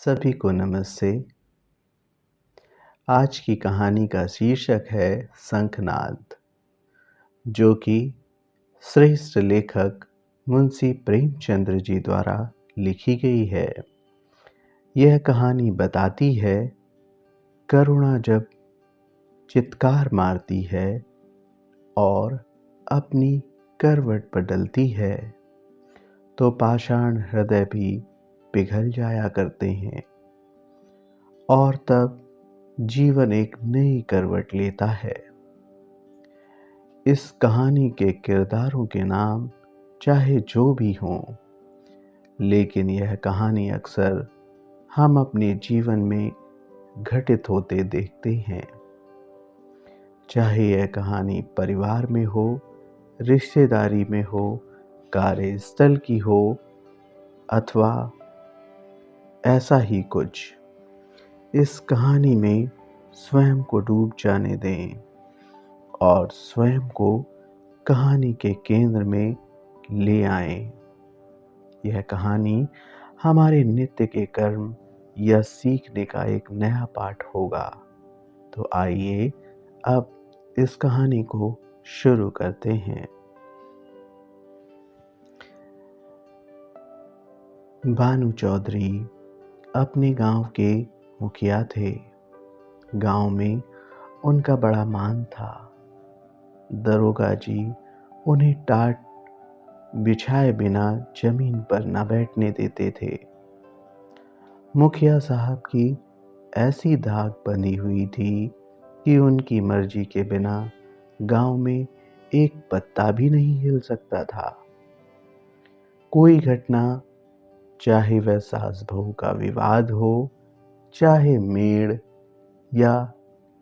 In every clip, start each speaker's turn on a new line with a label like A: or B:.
A: सभी को नमस्ते। आज की कहानी का शीर्षक है शंखनाद, जो कि श्रेष्ठ लेखक मुंशी प्रेमचंद्र जी द्वारा लिखी गई है। यह कहानी बताती है करुणा जब चित्कार मारती है और अपनी करवट बदलती है तो पाषाण हृदय भी पिघल जाया करते हैं और तब जीवन एक नई करवट लेता है। इस कहानी के किरदारों के नाम चाहे जो भी हों, लेकिन यह कहानी अक्सर हम अपने जीवन में घटित होते देखते हैं। चाहे यह कहानी परिवार में हो, रिश्तेदारी में हो, कार्यस्थल की हो अथवा ऐसा ही कुछ, इस कहानी में स्वयं को डूब जाने दें और स्वयं को कहानी के केंद्र में ले आएं। यह कहानी हमारे नित्य के कर्म या सीखने का एक नया पाठ होगा। तो आइए अब इस कहानी को शुरू करते हैं। भानु चौधरी अपने गांव के मुखिया थे। गांव में उनका बड़ा मान था। दरोगा जी उन्हें टाट बिछाए बिना जमीन पर न बैठने देते थे। मुखिया साहब की ऐसी धाक बंधी हुई थी कि उनकी मर्जी के बिना गांव में एक पत्ता भी नहीं हिल सकता था। कोई घटना, चाहे वह सास बहू का विवाद हो, चाहे मेड़ या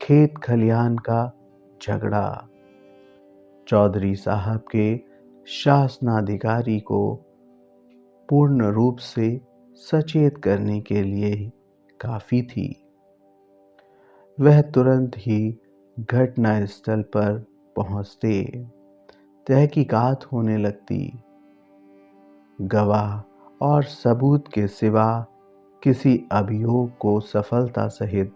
A: खेत खलियान का झगड़ा, चौधरी साहब के शासनाधिकारी को पूर्ण रूप से सचेत करने के लिए काफी थी। वह तुरंत ही घटना स्थल पर पहुंचते, तहकीकात होने लगती। गवाह और सबूत के सिवा किसी अभियोग को सफलता सहित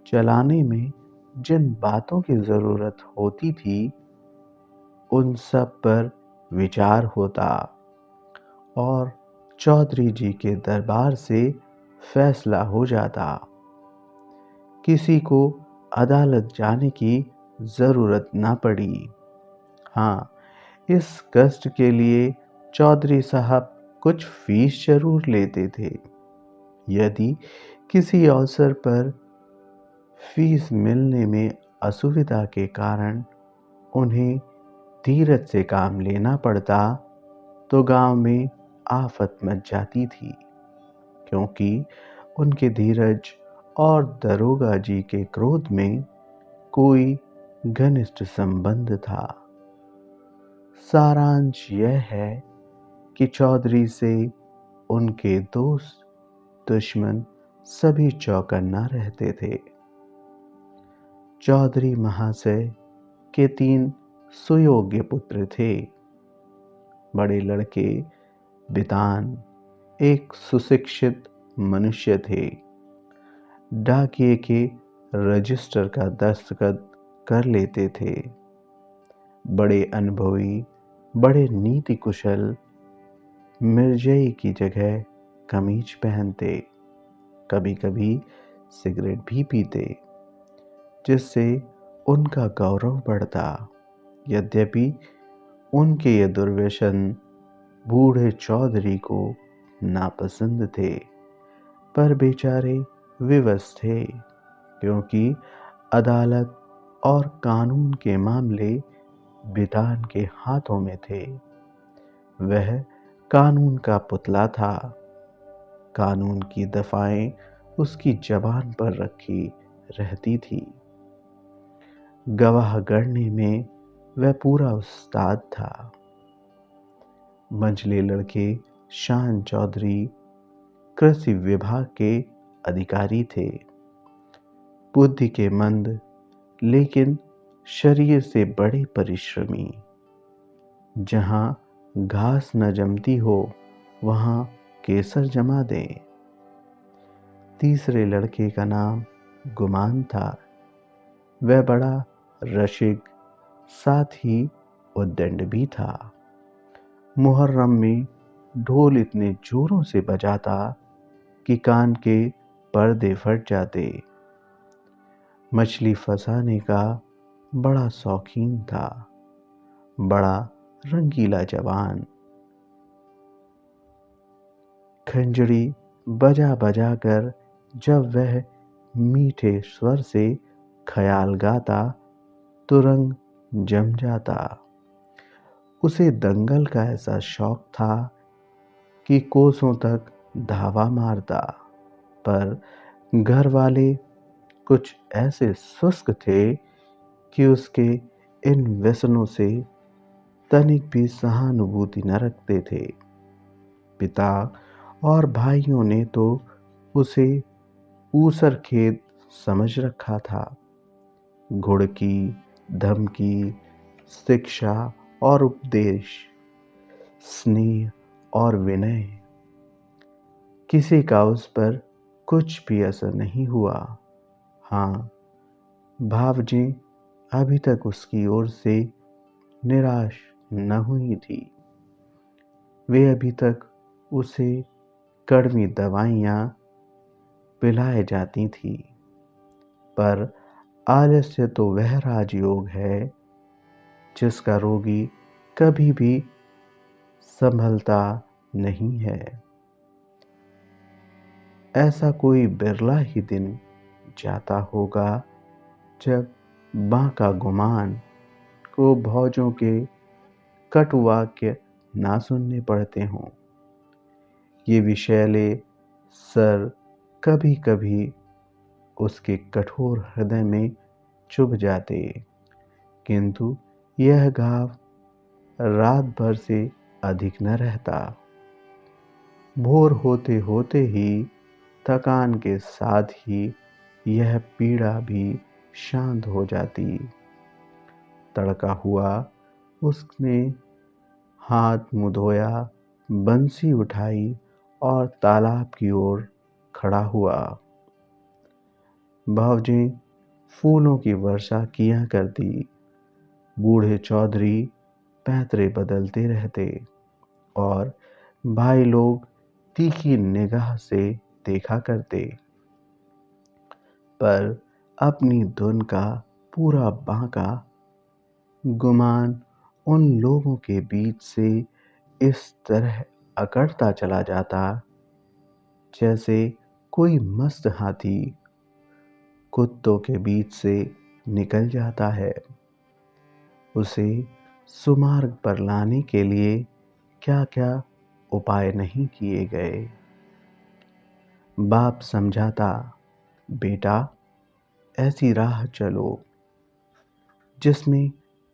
A: चलाने में जिन बातों की जरूरत होती थी, उन सब पर विचार होता और चौधरी जी के दरबार से फैसला हो जाता। किसी को अदालत जाने की जरूरत ना पड़ी। हाँ, इस कष्ट के लिए चौधरी साहब कुछ फीस जरूर लेते थे। यदि किसी अवसर पर फीस मिलने में असुविधा के कारण उन्हें धीरज से काम लेना पड़ता तो गांव में आफत मच जाती थी, क्योंकि उनके धीरज और दरोगा जी के क्रोध में कोई घनिष्ठ संबंध था। सारांश यह है कि चौधरी से उनके दोस्त दुश्मन सभी चौकन्ना रहते थे। चौधरी महाशय के 3 सुयोग्य पुत्र थे। बड़े लड़के बितान एक सुशिक्षित मनुष्य थे। डाकिये के रजिस्टर का दस्तखत कर लेते थे। बड़े अनुभवी, बड़े नीति कुशल, मिर्जई की जगह कमीज पहनते, कभी कभी सिगरेट भी पीते, जिससे उनका गौरव बढ़ता। यद्यपि उनके ये दुर्व्यसन बूढ़े चौधरी को नापसंद थे, पर बेचारे विवश थे, क्योंकि अदालत और कानून के मामले बितान के हाथों में थे। वह कानून का पुतला था। कानून की दफाएं उसकी जबान पर रखी रहती थी। गवाह गढ़ने में वह पूरा उस्ताद था। मंझले लड़के शान चौधरी कृषि विभाग के अधिकारी थे। बुद्धि के मंद, लेकिन शरीर से बड़े परिश्रमी। जहां घास न जमती हो, वहां केसर जमा दें। तीसरे लड़के का नाम गुमान था। वह बड़ा रसिक, साथ ही उद्दंड भी था। मुहर्रम में ढोल इतने जोरों से बजाता कि कान के पर्दे फट जाते। मछली फंसाने का बड़ा शौकीन था, बड़ा रंगीला जवान। खंजरी बजा बजा कर जब वह मीठे स्वर से ख्याल गाता तो रंग जम जाता। उसे दंगल का ऐसा शौक था कि कोसों तक धावा मारता, पर घर वाले कुछ ऐसे शुष्क थे कि उसके इन व्यसनों से तनिक भी सहानुभूति न रखते थे। पिता और भाइयों ने तो उसे ऊसर खेत समझ रखा था। घुड़की, धमकी, शिक्षा और उपदेश, स्नेह और विनय, किसी का उस पर कुछ भी असर नहीं हुआ। हाँ, भावजी अभी तक उसकी ओर से निराश न हुई थी। वे अभी तक उसे कड़वी दवाइयाँ पिलाए जाती थी, पर आलस्य तो वह राजयोग है जिसका रोगी कभी भी संभलता नहीं है। ऐसा कोई बिरला ही दिन जाता होगा जब बांका गुमान को भौजों के कटु वाक्य ना सुनने पड़ते हों। ये विषैले सर कभी कभी उसके कठोर हृदय में चुभ जाते, किंतु यह घाव रात भर से अधिक न रहता। भोर होते होते ही थकान के साथ ही यह पीड़ा भी शांत हो जाती। तड़का हुआ उसने हाथ मुंह धोया, बंसी उठाई और तालाब की ओर खड़ा हुआ। भावजी फूलों की वर्षा किया करती। बूढ़े चौधरी पैतरे बदलते रहते और भाई लोग तीखी निगाह से देखा करते। पर अपनी धुन का पूरा बांका गुमान उन लोगों के बीच से इस तरह अकड़ता चला जाता जैसे कोई मस्त हाथी कुत्तों के बीच से निकल जाता है। उसे सुमार्ग पर लाने के लिए क्या क्या उपाय नहीं किए गए। बाप समझाता, बेटा ऐसी राह चलो जिसमें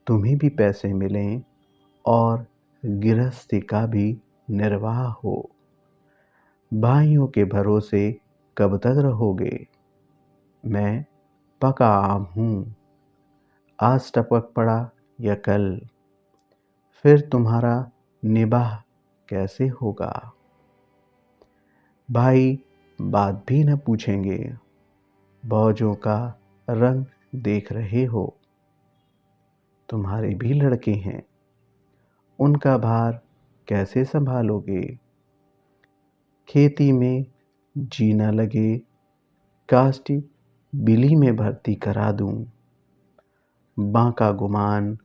A: तुम्हें भी पैसे मिलें और गृहस्थी का भी निर्वाह हो। भाइयों के भरोसे कब तक रहोगे? मैं पका आम हूँ, आज टपक पड़ा या कल, फिर तुम्हारा निबाह कैसे होगा? भाई बात भी न पूछेंगे। भौजों का रंग देख रहे हो, तुम्हारे भी लड़के हैं, उनका भार कैसे संभालोगे? खेती में जीना लगे, कास्टी बिली में भर्ती करा दूं। बांका गुमान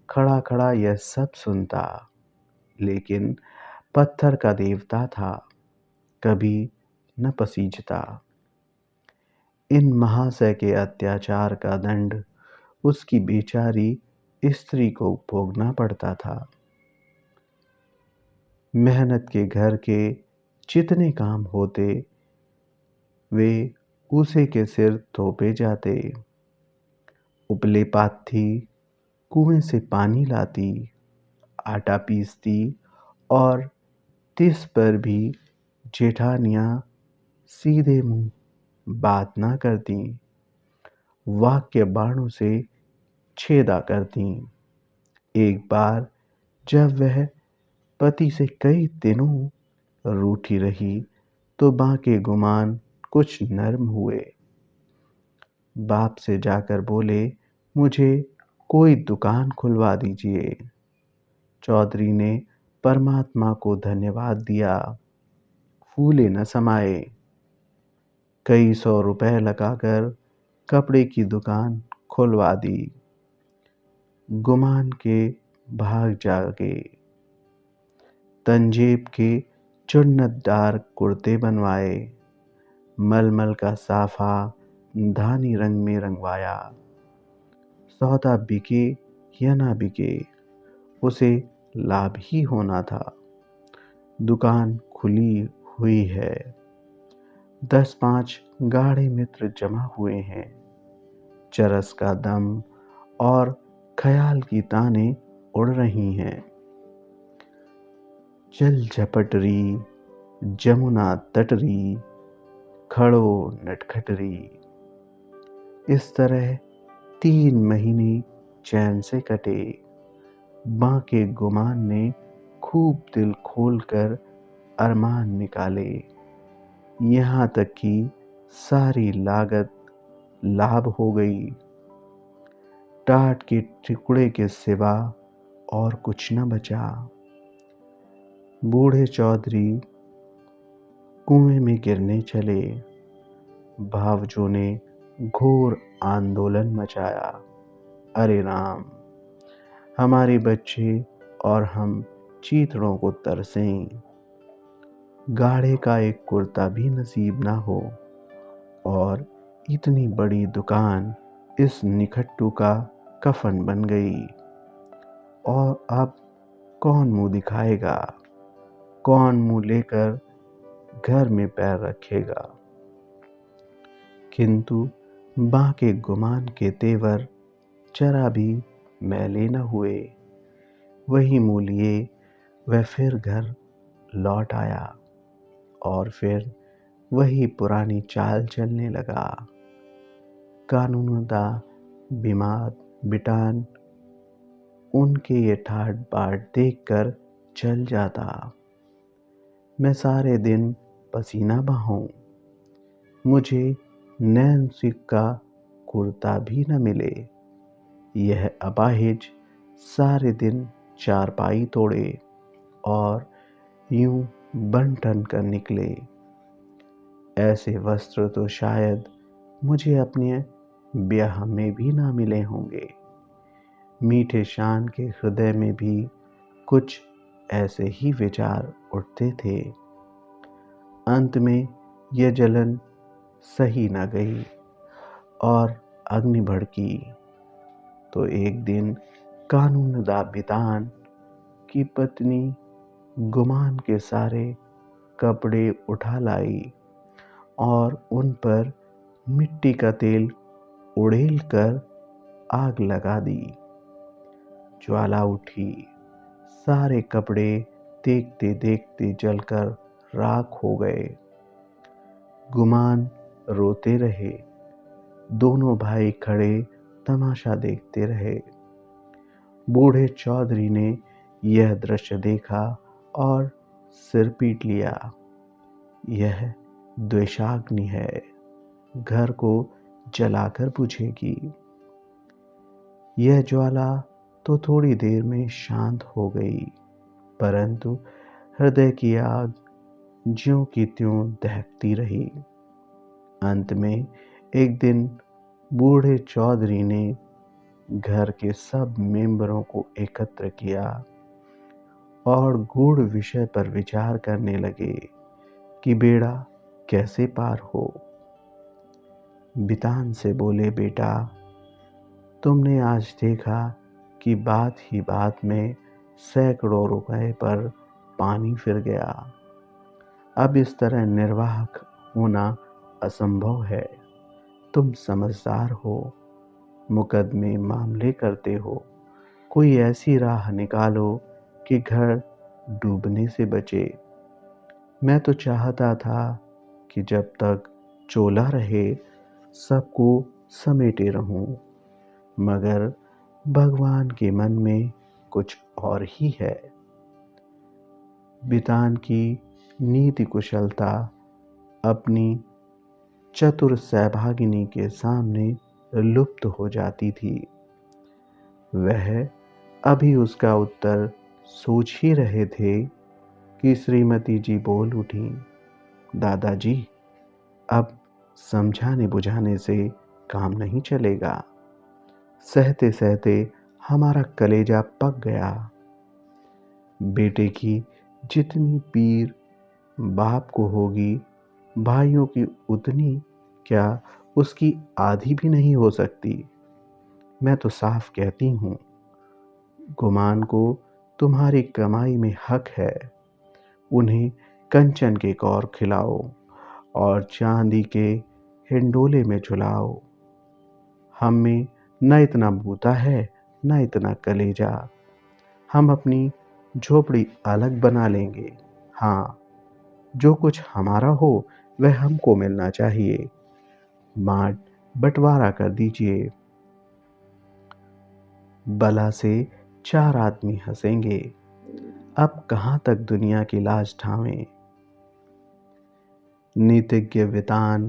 A: खड़ा खड़ा यह सब सुनता, लेकिन पत्थर का देवता था, कभी न पसीजता। इन महाशय के अत्याचार का दंड उसकी बेचारी स्त्री को भोगना पड़ता था। मेहनत के घर के जितने काम होते वे उसे के सिर थोपे जाते। उपले पाथी, कुएं से पानी लाती, आटा पीसती और तिस पर भी जेठानियां सीधे मुंह बात ना करती, वाक्य बाणों से छेदा करती। एक बार जब वह पति से कई दिनों रूठी रही तो बांके गुमान कुछ नर्म हुए। बाप से जाकर बोले, मुझे कोई दुकान खुलवा दीजिए। चौधरी ने परमात्मा को धन्यवाद दिया। फूले न समाये। कई 100 रुपए लगाकर कपड़े की दुकान खुलवा दी। गुमान के भाग जागे। तंजेब के चुन्नतदार कुर्ते बनवाए। मलमल का साफा धानी रंग में रंगवाया। सौदा बिके या ना बिके, उसे लाभ ही होना था। दुकान खुली हुई है। 10-5 गाढ़े मित्र जमा हुए हैं। चरस का दम और ख्याल की ताने उड़ रही हैं। चल झपटरी, जमुना तटरी, खड़ो नटखटरी। इस तरह 3 महीने चैन से कटे। बांके गुमान ने खूब दिल खोलकर अरमान निकाले। यहाँ तक कि सारी लागत लाभ हो गई। टाट के टुकड़े के सिवा और कुछ न बचा। बूढ़े चौधरी कुएं में गिरने चले। भावजों ने घोर आंदोलन मचाया। अरे राम, हमारे बच्चे और हम चीथड़ों को तरसें। गाढ़े का एक कुर्ता भी नसीब ना हो और इतनी बड़ी दुकान इस निखट्टू का कफन बन गई। और अब कौन मुंह दिखाएगा, कौन मुंह लेकर घर में पैर रखेगा। किंतु बांके गुमान के तेवर जरा भी मैले न हुए। वही मुंह लिए वह फिर घर लौट आया और फिर वही पुरानी चाल चलने लगा। कानूनदा बीमार बिटान उनके ये ठाट बाट देखकर चल जाता। मैं सारे दिन पसीना बहाऊं, मुझे नैन सिक का कुर्ता भी न मिले। यह अपाहिज सारे दिन चारपाई तोड़े और यूं बन ठन कर निकले। ऐसे वस्त्र तो शायद मुझे अपने ब्याह में भी ना मिले होंगे। मीठे शान के हृदय में भी कुछ ऐसे ही विचार उठते थे। अंत में यह जलन सही न गई और अग्नि भड़की। तो एक दिन कानूनदा बितान की पत्नी गुमान के सारे कपड़े उठा लाई और उन पर मिट्टी का तेल उड़ेल कर आग लगा दी। ज्वाला उठी। सारे कपड़े देखते देखते जलकर राख हो गए। गुमान रोते रहे। दोनों भाई खड़े तमाशा देखते रहे। बूढ़े चौधरी ने यह दृश्य देखा और सिर पीट लिया। यह द्वेषाग्नि है, घर को जलाकर बुझेगी। यह ज्वाला तो थोड़ी देर में शांत हो गई, परंतु हृदय की आग ज्यों की त्यों दहकती रही। अंत में एक दिन बूढ़े चौधरी ने घर के सब मेंबरों को एकत्र किया और गूढ़ विषय पर विचार करने लगे कि बेड़ा कैसे पार हो। बितान से बोले, बेटा, तुमने आज देखा कि बात ही बात में सैकड़ों रुपए पर पानी फिर गया। अब इस तरह निर्वाह होना असंभव है। तुम समझदार हो, मुकदमे मामले करते हो, कोई ऐसी राह निकालो कि घर डूबने से बचे। मैं तो चाहता था कि जब तक चोला रहे सबको समेटे रहूं, मगर भगवान के मन में कुछ और ही है। बितान की नीति कुशलता अपनी चतुर सहभागिनी के सामने लुप्त हो जाती थी। वह अभी उसका उत्तर सोच ही रहे थे कि श्रीमती जी बोल उठी, दादाजी, अब समझाने बुझाने से काम नहीं चलेगा। सहते सहते हमारा कलेजा पक गया। बेटे की जितनी पीर बाप को होगी, भाइयों की उतनी क्या उसकी आधी भी नहीं हो सकती। मैं तो साफ कहती हूँ, गुमान को तुम्हारी कमाई में हक है। उन्हें कंचन के कौर खिलाओ और चांदी के हिंडोले में झुलाओ। हम में न इतना बूता है, न इतना कलेजा। हम अपनी झोपड़ी अलग बना लेंगे। हाँ, जो कुछ हमारा हो वह हमको मिलना चाहिए। बाँट बँटवारा कर दीजिए। बला से 4 आदमी हंसेंगे। अब कहाँ तक दुनिया की लाज ठावें। नीतिज्ञ वितान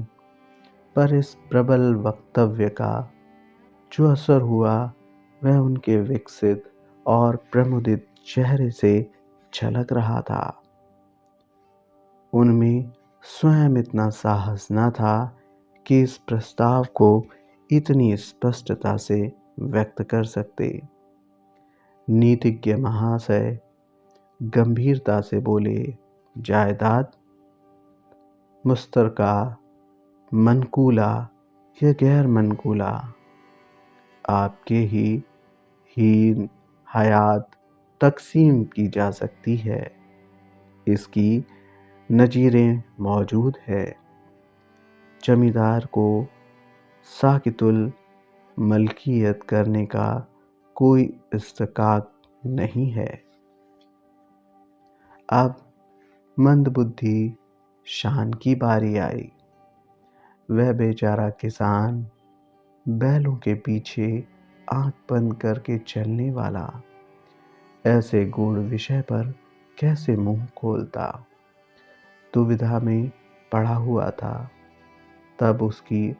A: पर इस प्रबल वक्तव्य का जो असर हुआ वह उनके विकसित और प्रमुदित चेहरे से झलक रहा था। उनमें स्वयं इतना साहस न था कि इस प्रस्ताव को इतनी स्पष्टता से व्यक्त कर सकते। नीतिज्ञ महाशय गंभीरता से बोले, जायदाद, मुश्तरका, मनकूला या गैर मनकूला, आपके ही हीन हयात तकसीम की जा सकती है। इसकी नज़ीरें मौजूद है। जमींदार को साकितुल मलकियत करने का कोई इस्तेकाक नहीं है। अब मंदबुद्धि शान की बारी आई। वह बेचारा किसान बैलों के पीछे आंख बंद करके चलने वाला ऐसे गूढ़ विषय पर कैसे मुंह खोलता। दुविधा में पड़ा हुआ था। तब उसकी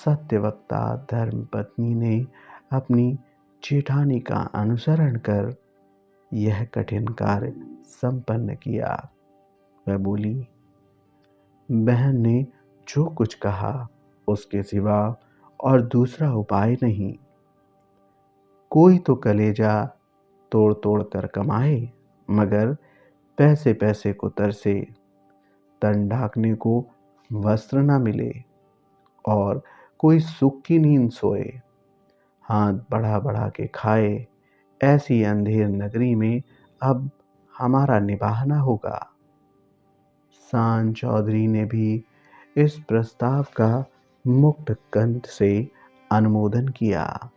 A: सत्यवक्ता धर्मपत्नी ने अपनी जेठानी का अनुसरण कर यह कठिन कार्य संपन्न किया। वह बोली, बहन ने जो कुछ कहा उसके सिवा और दूसरा उपाय नहीं। कोई तो कलेजा तोड़ तोड़ कर कमाए, मगर पैसे पैसे को तरसे। तन ढांकने को वस्त्र न मिले और कोई सुख की नींद सोए। हाथ बढ़ा बढ़ा के खाए। ऐसी अंधेर नगरी में अब हमारा निभाना होगा। सान चौधरी ने भी इस प्रस्ताव का मुक्त कंठ से अनुमोदन किया।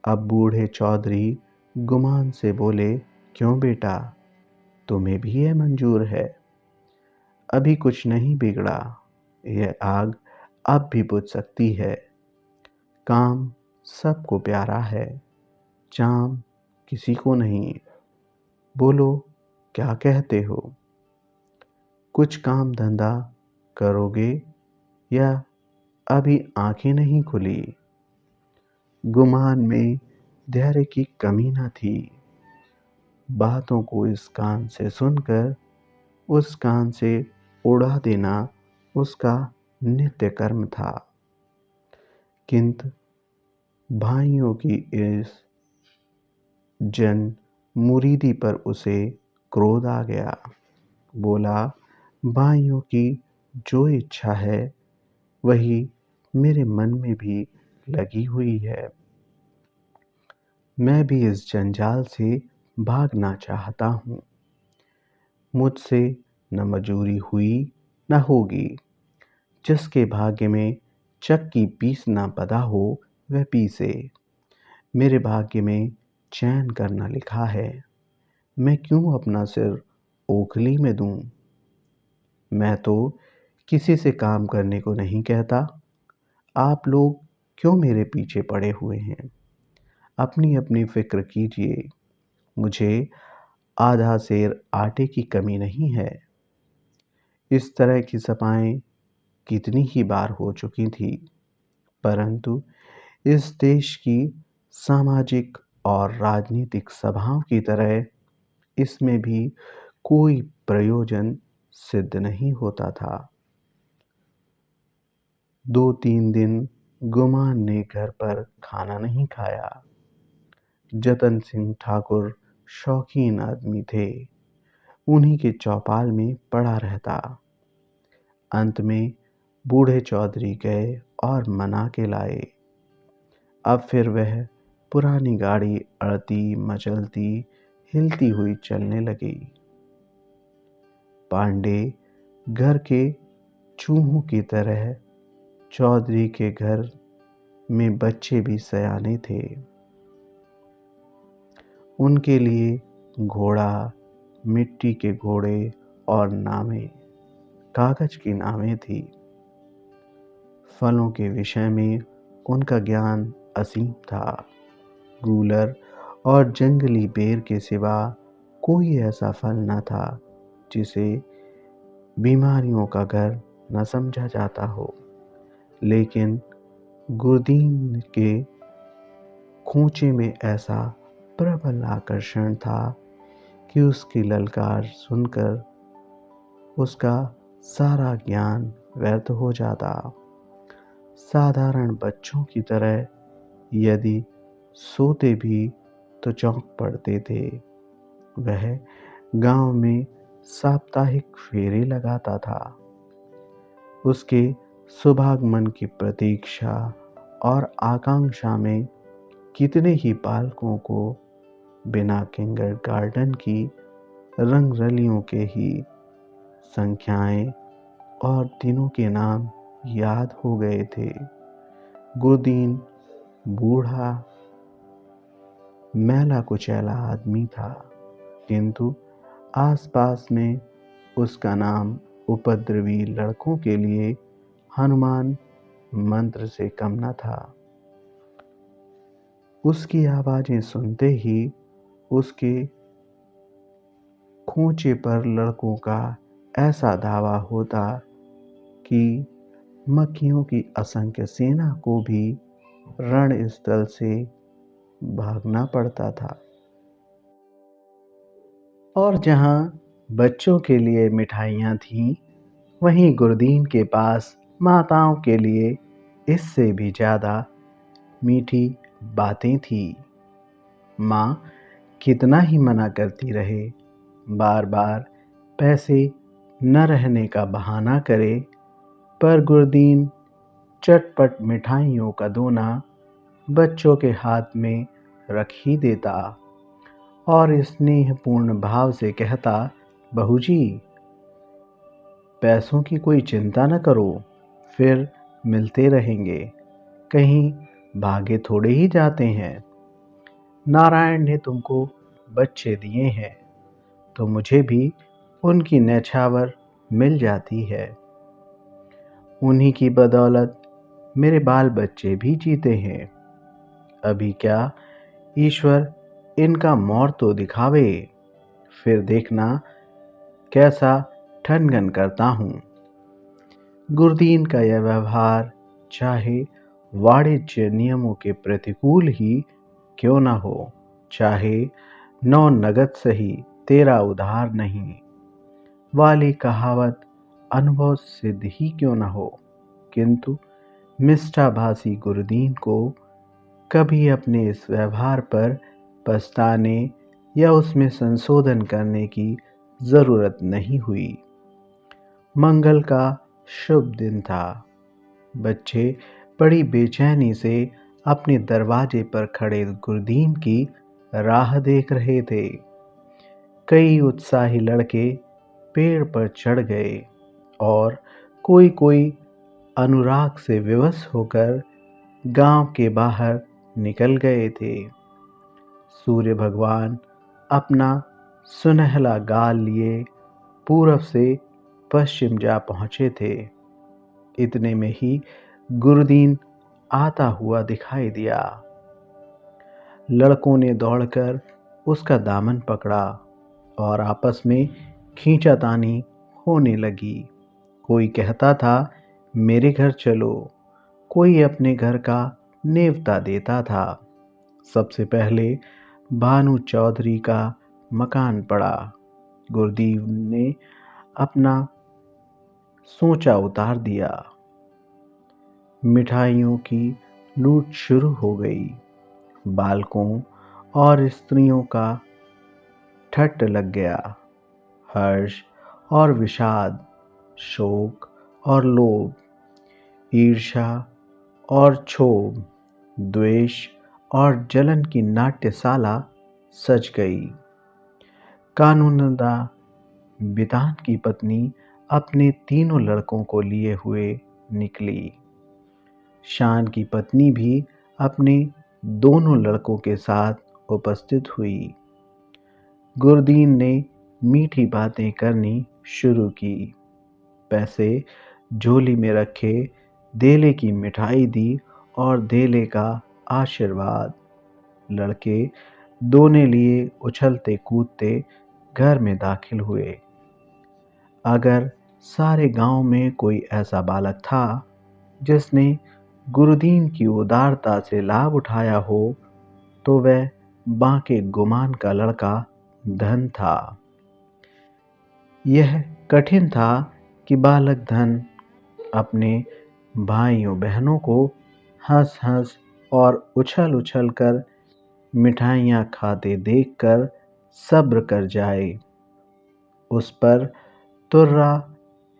A: अब बूढ़े चौधरी गुमान से बोले, क्यों बेटा, तुम्हें भी यह मंजूर है? अभी कुछ नहीं बिगड़ा। यह आग अब भी बुझ सकती है। काम सबको प्यारा है, चाम किसी को नहीं। बोलो, क्या कहते हो? कुछ काम धंधा करोगे या अभी आंखें नहीं खुली? गुमान में धैर्य की कमी न थी। बातों को इस कान से सुनकर उस कान से उड़ा देना उसका नित्य कर्म था। किंतु भाइयों की इस जन मुरीदी पर उसे क्रोध आ गया। बोला, भाइयों की जो इच्छा है वही मेरे मन में भी लगी हुई है। मैं भी इस जंजाल से भागना चाहता हूँ। मुझसे न मजूरी हुई न होगी। जिसके भाग्य में चक्की पीसना बधा हो वह पीसे। मेरे भाग्य में चैन करना लिखा है। मैं क्यों अपना सिर ओखली में दूं? मैं तो किसी से काम करने को नहीं कहता। आप लोग क्यों मेरे पीछे पड़े हुए हैं? अपनी अपनी फिक्र कीजिए। मुझे आधा सेर आटे की कमी नहीं है। इस तरह की सपाएं कितनी ही बार हो चुकी थी, परंतु इस देश की सामाजिक और राजनीतिक सभाओं की तरह इसमें भी कोई प्रयोजन सिद्ध नहीं होता था। 2-3 दिन गुमान ने घर पर खाना नहीं खाया। जतन सिंह ठाकुर शौकीन आदमी थे, उन्हीं के चौपाल में पड़ा रहता। अंत में बूढ़े चौधरी गए और मना के लाए। अब फिर वह पुरानी गाड़ी अड़ती मचलती हिलती हुई चलने लगी। पांडे घर के चूहों की तरह चौधरी के घर में बच्चे भी सयाने थे। उनके लिए घोड़ा, मिट्टी के घोड़े और नावें, कागज की नावें थी। फलों के विषय में उनका ज्ञान असीम था। गूलर और जंगली बेर के सिवा कोई ऐसा फल न था जिसे बीमारियों का घर न समझा जाता हो। लेकिन गुरदीन के खोचे में ऐसा प्रबल आकर्षण था कि उसकी ललकार सुनकर उसका सारा ज्ञान व्यर्थ हो जाता। साधारण बच्चों की तरह यदि सोते भी तो चौंक पड़ते थे। वह गांव में साप्ताहिक फेरे लगाता था। उसके शुभागमन की प्रतीक्षा और आकांक्षा में कितने ही बालकों को बिना किंडरगार्टन की रंगरलियों के ही संख्याएं और दिनों के नाम याद हो गए थे। गुरदीन बूढ़ा मैला कुचैला आदमी था, किंतु आसपास में उसका नाम उपद्रवी लड़कों के लिए हनुमान मंत्र से कम न था। उसकी आवाजें सुनते ही उसके खोचे पर लड़कों का ऐसा धावा होता कि मक्खियों की असंख्य सेना को भी रणस्थल से भागना पड़ता था। और जहां बच्चों के लिए मिठाइयाँ थीं, वहीं गुरदीन के पास माताओं के लिए इससे भी ज़्यादा मीठी बातें थीं। माँ कितना ही मना करती रहे, बार बार पैसे न रहने का बहाना करे, पर गुरदीन चटपट मिठाइयों का दोना बच्चों के हाथ में रख ही देता और स्नेहपूर्ण भाव से कहता, बहू जी, पैसों की कोई चिंता न करो, फिर मिलते रहेंगे, कहीं भागे थोड़े ही जाते हैं। नारायण ने तुमको बच्चे दिए हैं तो मुझे भी उनकी नैछावर मिल जाती है। उन्हीं की बदौलत मेरे बाल बच्चे भी जीते हैं। अभी क्या ईश्वर इनका मौर तो दिखावे, फिर देखना कैसा ठनगन करता हूँ। गुरदीन का यह व्यवहार चाहे वाणिज्य नियमों के प्रतिकूल ही क्यों न हो, चाहे 9 नगद सही तेरा उधार नहीं वाली कहावत अनुभव सिद्ध ही क्यों न हो, किंतु मिष्ठाभासी गुरदीन को कभी अपने इस व्यवहार पर पछताने या उसमें संशोधन करने की जरूरत नहीं हुई। मंगल का शुभ दिन था। बच्चे बड़ी बेचैनी से अपने दरवाजे पर खड़े गुरदीन की राह देख रहे थे। कई उत्साही लड़के पेड़ पर चढ़ गए और कोई कोई अनुराग से विवश होकर गांव के बाहर निकल गए थे। सूर्य भगवान अपना सुनहला गाल लिए पूरब से पश्चिम जा पहुंचे थे। इतने में ही गुरदीन आता हुआ दिखाई दिया। लड़कों ने दौड़कर उसका दामन पकड़ा और आपस में खींचातानी होने लगी। कोई कहता था मेरे घर चलो। कोई अपने घर का नेवता देता था। सबसे पहले भानु चौधरी का मकान पड़ा। गुरदीप ने अपना सोचा उतार दिया। मिठाइयों की लूट शुरू हो गई। बालकों और स्त्रियों का ठट्ठ लग गया। हर्ष और विषाद, शोक और लोभ, ईर्ष्या और क्षोभ, द्वेष और जलन की नाट्यशाला सज गई। कानूनदा बितान की पत्नी अपने तीनों लड़कों को लिए हुए निकली। शान की पत्नी भी अपने दोनों लड़कों के साथ उपस्थित हुई। गुरदीन ने मीठी बातें करनी शुरू की। पैसे झोली में रखे, देले की मिठाई दी और देले का आशीर्वाद। लड़के दोने लिए उछलते कूदते घर में दाखिल हुए। अगर सारे गांव में कोई ऐसा बालक था जिसने गुरुदीन की उदारता से लाभ उठाया हो, तो वह बांके गुमान का लड़का धन था। यह कठिन था कि बालक धन अपने भाइयों बहनों को हंस हंस और उछल उछल कर मिठाइयाँ खाते देखकर सब्र कर जाए। उस पर तुर्रा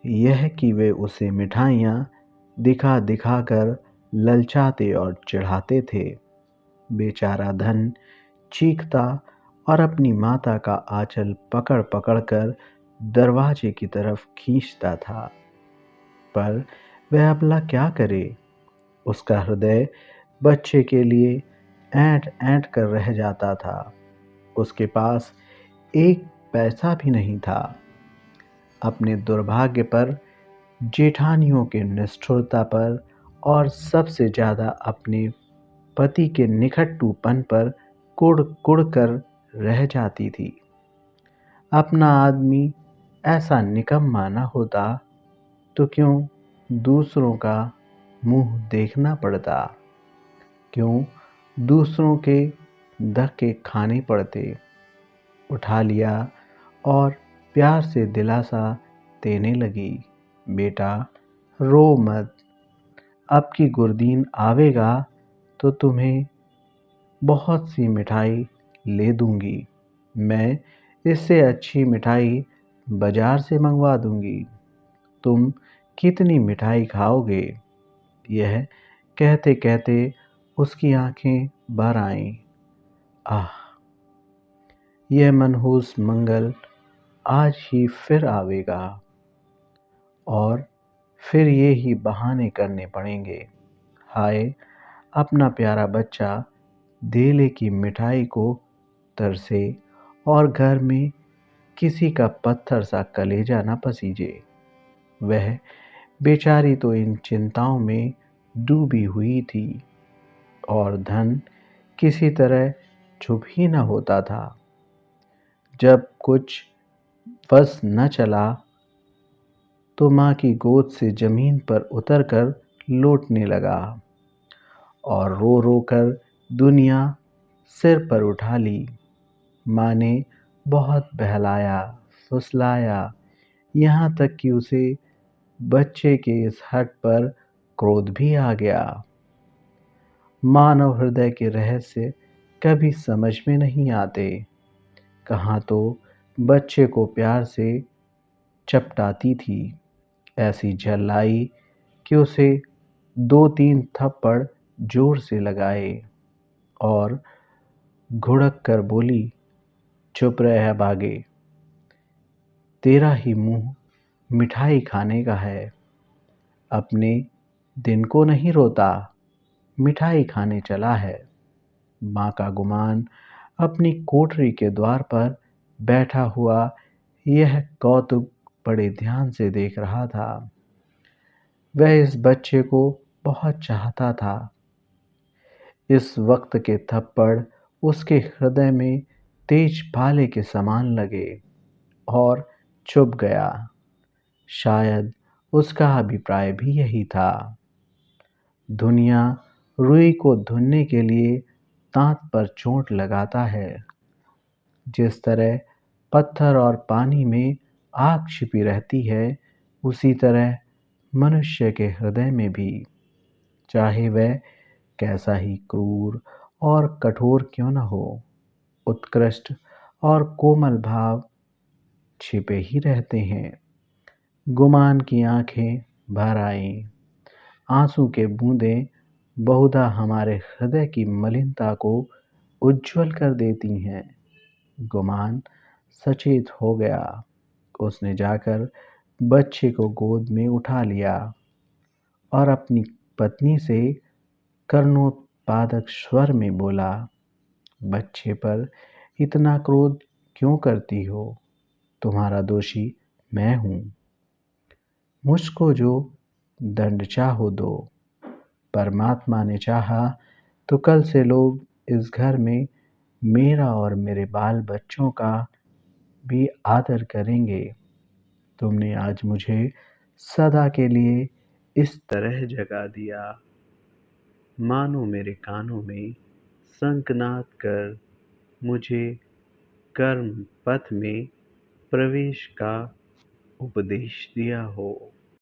A: यह कि वे उसे मिठाइयाँ दिखा दिखा कर ललचाते और चिढ़ाते थे। बेचारा धन चीखता और अपनी माता का आंचल पकड़ पकड़ कर दरवाजे की तरफ खींचता था। पर वह अबला क्या करे। उसका हृदय बच्चे के लिए ऐंठ ऐंठ कर रह जाता था। उसके पास एक पैसा भी नहीं था। अपने दुर्भाग्य पर, जेठानियों के निष्ठुरता पर और सबसे ज़्यादा अपने पति के निखट्टूपन पर कुढ़ कुढ़ कर रह जाती थी। अपना आदमी ऐसा निकम्मा न होता तो क्यों दूसरों का मुंह देखना पड़ता, क्यों दूसरों के धक्के खाने पड़ते। उठा लिया और प्यार से दिलासा देने लगी। बेटा रो मत, अब की गुरदीन आवेगा तो तुम्हें बहुत सी मिठाई ले दूंगी। मैं इससे अच्छी मिठाई बाजार से मंगवा दूंगी। तुम कितनी मिठाई खाओगे। यह कहते कहते उसकी आंखें भर आईं। आह, यह मनहूस मंगल आज ही फिर आवेगा और फिर ये ही बहाने करने पड़ेंगे। हाय, अपना प्यारा बच्चा देले की मिठाई को तरसे और घर में किसी का पत्थर सा कलेजा न पसीजे। वह बेचारी तो इन चिंताओं में डूबी हुई थी और धन किसी तरह चुप ही न होता था। जब कुछ बस न चला तो माँ की गोद से जमीन पर उतरकर लौटने लगा और रो रो कर दुनिया सिर पर उठा ली। माँ ने बहुत बहलाया, फुसलाया, यहाँ तक कि उसे बच्चे के इस हठ पर क्रोध भी आ गया। मानव हृदय के रहस्य कभी समझ में नहीं आते। कहाँ तो बच्चे को प्यार से चपटाती थी, ऐसी झल आई कि उसे 2-3 थप्पड़ जोर से लगाए और घुड़क कर बोली, चुप रह भागे, तेरा ही मुंह मिठाई खाने का है। अपने दिन को नहीं रोता, मिठाई खाने चला है। माँ का गुमान अपनी कोठरी के द्वार पर बैठा हुआ यह कौतुक बड़े ध्यान से देख रहा था। वह इस बच्चे को बहुत चाहता था। इस वक्त के थप्पड़ उसके हृदय में तेज भाले के समान लगे और चुभ गया। शायद उसका अभिप्राय भी यही था। दुनिया रुई को धुनने के लिए दांत पर चोट लगाता है। जिस तरह पत्थर और पानी में आग छिपी रहती है, उसी तरह मनुष्य के हृदय में भी, चाहे वह कैसा ही क्रूर और कठोर क्यों न हो, उत्कृष्ट और कोमल भाव छिपे ही रहते हैं। गुमान की आंखें भर आईं, आंसू के बूंदें बहुधा हमारे हृदय की मलिनता को उज्जवल कर देती हैं। गुमान सचेत हो गया। उसने जाकर बच्चे को गोद में उठा लिया और अपनी पत्नी से कर्णोत्पादक स्वर में बोला, बच्चे पर इतना क्रोध क्यों करती हो? तुम्हारा दोषी मैं हूं। मुझको जो दंड चाहो दो। परमात्मा ने चाहा तो कल से लोग इस घर में मेरा और मेरे बाल बच्चों का भी आदर करेंगे। तुमने आज मुझे सदा के लिए इस तरह जगा दिया, मानो मेरे कानों में शंखनाद कर मुझे कर्म पथ में प्रवेश का उपदेश दिया हो।